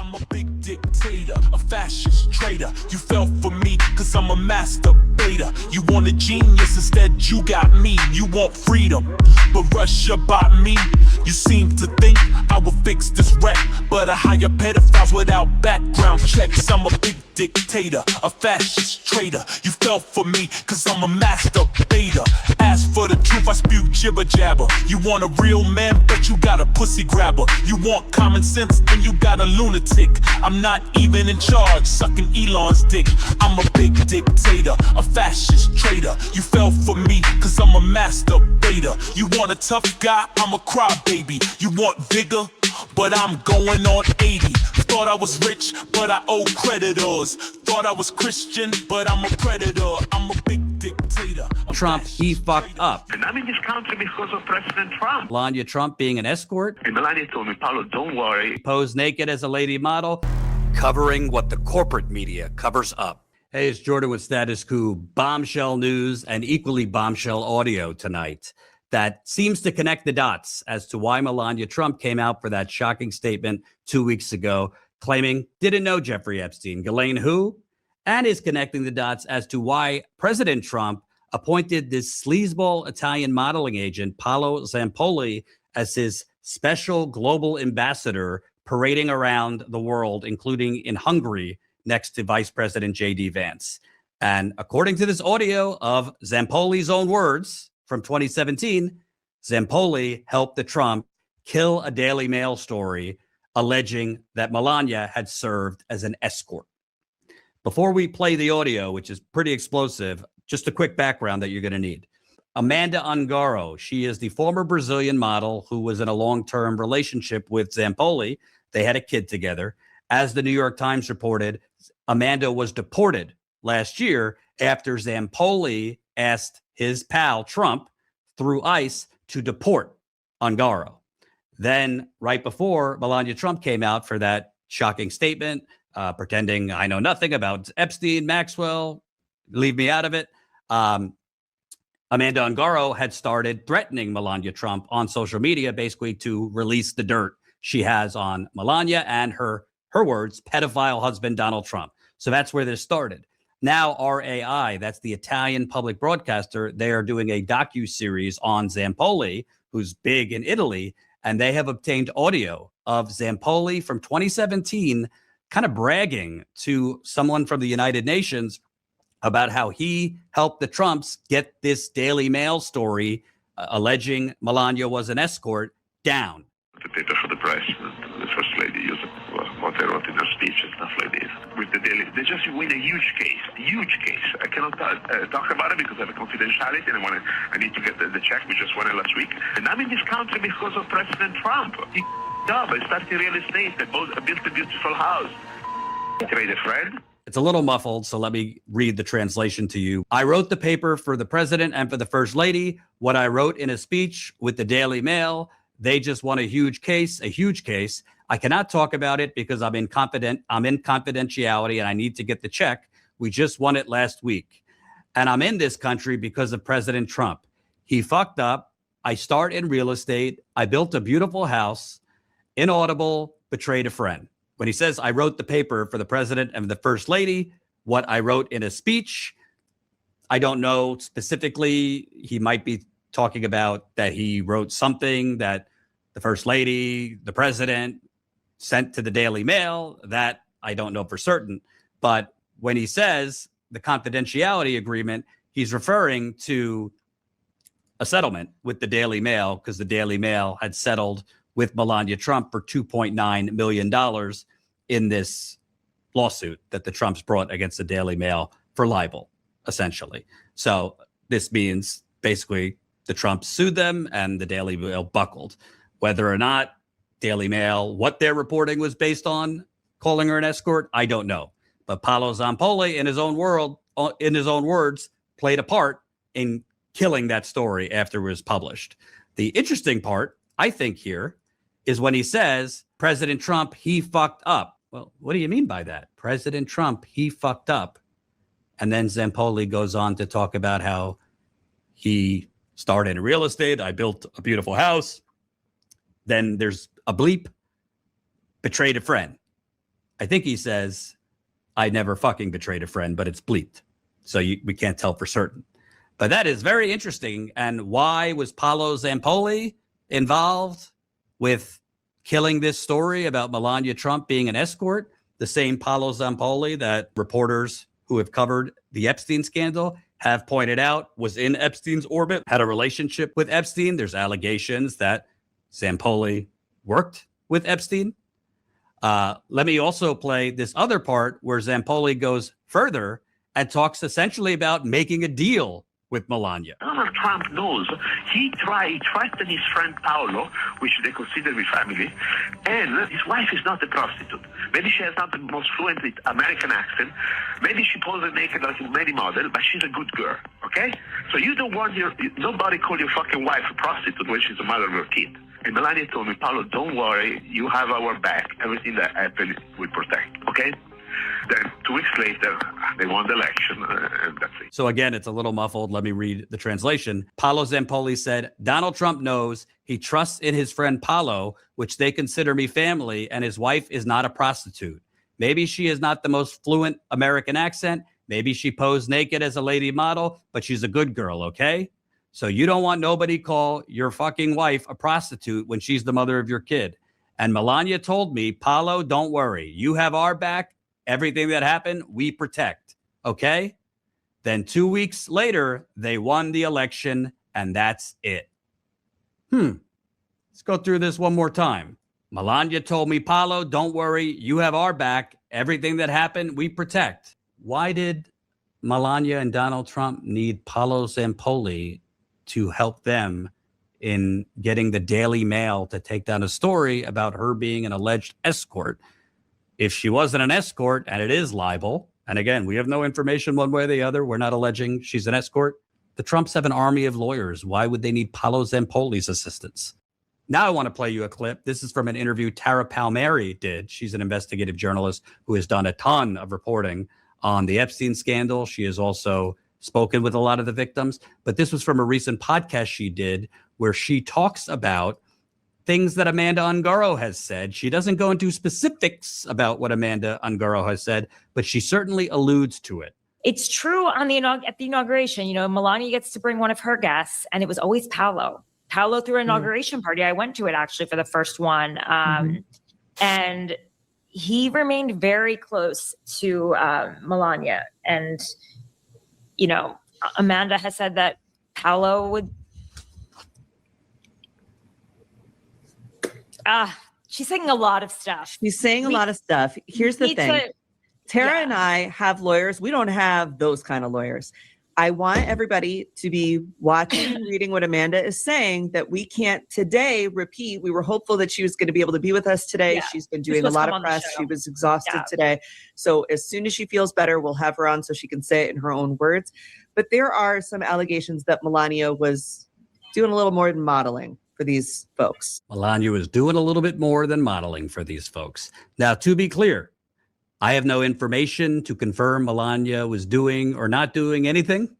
I'm a big dictator, a fascist traitor. You fell for me, cause I'm a masturbator. You want a genius, instead you got me. You want freedom, but Russia bought me. You seem to think I will fix this wreck, but I hire pedophiles without background checks. I'm a big dictator, a fascist traitor. You fell for me, cause I'm a masturbator. Ask for the truth, I spew jibber jabber. You want a real man, but you got a pussy grabber. You want common sense, then you got a lunatic. I'm not even in charge, sucking Elon's dick. I'm a big dictator, a fascist traitor. You fell for me, cause I'm a masturbator. You want a tough guy, I'm a crybaby. You want vigor, but I'm going on 80. Thought I was rich, but I owe creditors. Thought I was Christian, but I'm a predator. I'm a big dictator. Trump, he fucked up. And I'm in this country because of President Trump. Melania Trump being an escort. And Melania told me, Paolo, don't worry. Posed naked as a lady model. Covering what the corporate media covers up. Hey, it's Jordan with Status Quo. Bombshell news and equally bombshell audio tonight that seems to connect the dots as to why Melania Trump came out for that shocking statement 2 weeks ago, claiming didn't know Jeffrey Epstein. Ghislaine who? And is connecting the dots as to why President Trump appointed this sleazeball Italian modeling agent, Paolo Zampolli, as his special global ambassador, parading around the world, including in Hungary, next to Vice President J.D. Vance. And according to this audio of Zampoli's own words from 2017, Zampolli helped the Trump kill a Daily Mail story alleging that Melania had served as an escort. Before we play the audio, which is pretty explosive, just a quick background that you're going to need. Amanda Ungaro, she is the former Brazilian model who was in a long-term relationship with Zampolli. They had a kid together. As the New York Times reported, Amanda was deported last year after Zampolli asked his pal Trump through ICE to deport Ungaro. Then right before Melania Trump came out for that shocking statement, pretending I know nothing about Epstein, Maxwell, leave me out of it. Amanda Ungaro had started threatening Melania Trump on social media, basically to release the dirt she has on Melania and her words, pedophile husband, Donald Trump. So that's where this started. Now RAI, that's the Italian public broadcaster, they are doing a docu-series on Zampolli, who's big in Italy, and they have obtained audio of Zampolli from 2017 kind of bragging to someone from the United Nations about how he helped the Trumps get this Daily Mail story alleging Melania was an escort down. The paper for the press, the first lady used what I wrote in her speech and stuff like this. With the Daily, they just win a huge case. I cannot talk about it because I have a confidentiality and I need to get the check. We just won it last week. And I'm in this country because of President Trump. He job. I started real estate. I built a beautiful house. Trade a friend. It's a little muffled, so let me read the translation to you. I wrote the paper for the president and for the first lady. What I wrote in a speech with the Daily Mail, they just won a huge case. I cannot talk about it because I'm in confidentiality and I need to get the check. We just won it last week. And I'm in this country because of President Trump. He fucked up. I start in real estate. I built a beautiful house. Inaudible, betrayed a friend. When he says, I wrote the paper for the president and the first lady, what I wrote in a speech, I don't know specifically. He might be talking about that he wrote something that the first lady, the president sent to the Daily Mail. That I don't know for certain. But when he says the confidentiality agreement, he's referring to a settlement with the Daily Mail because the Daily Mail had settled with Melania Trump for $2.9 million in this lawsuit that the Trumps brought against the Daily Mail for libel, essentially. So this means basically the Trumps sued them and the Daily Mail buckled. Whether or not Daily Mail, what their reporting was based on, calling her an escort, I don't know. But Paolo Zampolli, in his own words, played a part in killing that story after it was published. The interesting part, I think, here is when he says, President Trump, he fucked up. Well, what do you mean by that? President Trump, he fucked up. And then Zampolli goes on to talk about how he started in real estate. I built a beautiful house. Then there's a bleep, betrayed a friend. I think he says, I never fucking betrayed a friend, but it's bleeped. So we can't tell for certain. But that is very interesting. And why was Paolo Zampolli involved with killing this story about Melania Trump being an escort? The same Paolo Zampolli that reporters who have covered the Epstein scandal have pointed out was in Epstein's orbit, had a relationship with Epstein. There's allegations that Zampolli worked with Epstein. Let me also play this other part where Zampolli goes further and talks essentially about making a deal with Melania. Donald Trump knows he threatened his friend Paolo, which they consider his family, and his wife is not a prostitute. Maybe she has not the most fluent American accent. Maybe she poses naked like many models, but she's a good girl, okay? So you don't want nobody call your fucking wife a prostitute when she's the mother of your kid. And Melania told me, Paolo, don't worry, you have our back. Everything that happens, we'll protect, okay? Then 2 weeks later, they won the election, and that's it. So again, it's a little muffled. Let me read the translation. Paolo Zampolli said, Donald Trump knows he trusts in his friend Paolo, which they consider me family, and his wife is not a prostitute. Maybe she is not the most fluent American accent. Maybe she posed naked as a lady model, but she's a good girl, okay? So you don't want nobody call your fucking wife a prostitute when she's the mother of your kid. And Melania told me, Paolo, don't worry. You have our back. Everything that happened, we protect. Okay? Then 2 weeks later, they won the election, and that's it. Let's go through this one more time. Melania told me, Paolo, don't worry. You have our back. Everything that happened, we protect. Why did Melania and Donald Trump need Paolo Zampolli to help them in getting the Daily Mail to take down a story about her being an alleged escort? If she wasn't an escort, and it is libel, and again, we have no information one way or the other, we're not alleging she's an escort, the Trumps have an army of lawyers. Why would they need Paolo Zampoli's assistance? Now I want to play you a clip. This is from an interview Tara Palmieri did. She's an investigative journalist who has done a ton of reporting on the Epstein scandal. She has also spoken with a lot of the victims. But this was from a recent podcast she did where she talks about things that Amanda Ungaro has said. She doesn't go into specifics about what Amanda Ungaro has said, but she certainly alludes to it. It's true at the inauguration, you know, Melania gets to bring one of her guests, and it was always Paolo. Paolo threw an inauguration party. I went to it actually for the first one. And he remained very close to Melania. And, you know, Amanda has said that Paolo would, she's saying a lot of stuff. She's saying a lot of stuff. Here's the thing. Tara and I have lawyers. We don't have those kind of lawyers. I want everybody to be watching and reading what Amanda is saying, that we can't today repeat. We were hopeful that she was going to be able to be with us today. Yeah. She's been doing a lot of press. She was exhausted today. So as soon as she feels better, we'll have her on so she can say it in her own words. But there are some allegations that Melania was doing a little more than modeling for these folks. Melania was doing a little bit more than modeling for these folks. Now, to be clear, I have no information to confirm Melania was doing or not doing anything.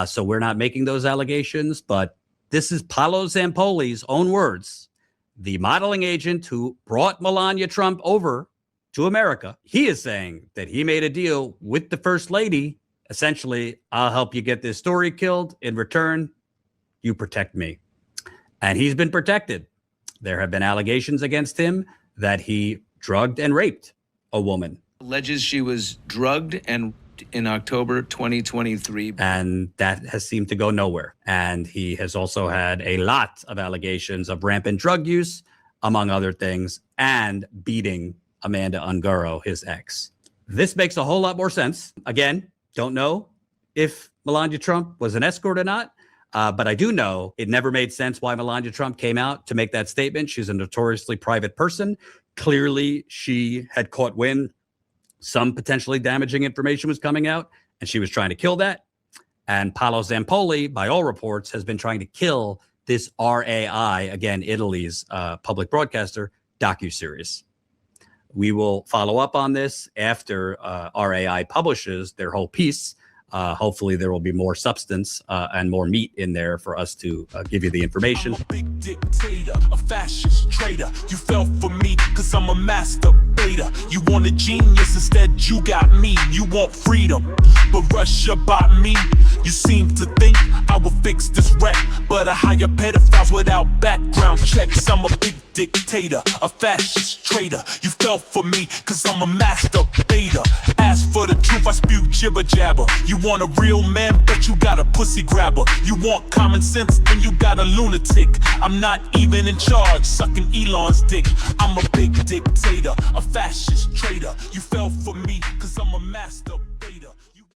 So we're not making those allegations, but this is Paolo Zampoli's own words. The modeling agent who brought Melania Trump over to America, he is saying that he made a deal with the First Lady. Essentially, I'll help you get this story killed. In return, you protect me. And he's been protected. There have been allegations against him that he drugged and raped a woman. Alleges she was drugged and in October 2023. And that has seemed to go nowhere. And he has also had a lot of allegations of rampant drug use, among other things, and beating Amanda Ungaro, his ex. This makes a whole lot more sense. Again, don't know if Melania Trump was an escort or not. But I do know it never made sense why Melania Trump came out to make that statement. She's a notoriously private person. Clearly, she had caught wind. Some potentially damaging information was coming out, and she was trying to kill that. And Paolo Zampolli, by all reports, has been trying to kill this RAI, again, Italy's public broadcaster, docuseries. We will follow up on this after RAI publishes their whole piece. Hopefully there will be more substance and more meat in there for us to give you the information. I'm a big dictator, a fascist traitor. You fell for me because I'm a master beta. You want a genius, instead you got me. You want freedom, but Russia bought me. You seem to think I will fix this wreck, but I hire pedophiles without background checks. I'm a big dictator, a fascist traitor. You fell for me, cause I'm a master beta. Ask for the truth, I spew jibber jabber. You want a real man, but you got a pussy grabber. You want common sense, then you got a lunatic. I'm not even in charge, sucking Elon's dick. I'm a big dictator, a fascist traitor. You fell for me, cause I'm a master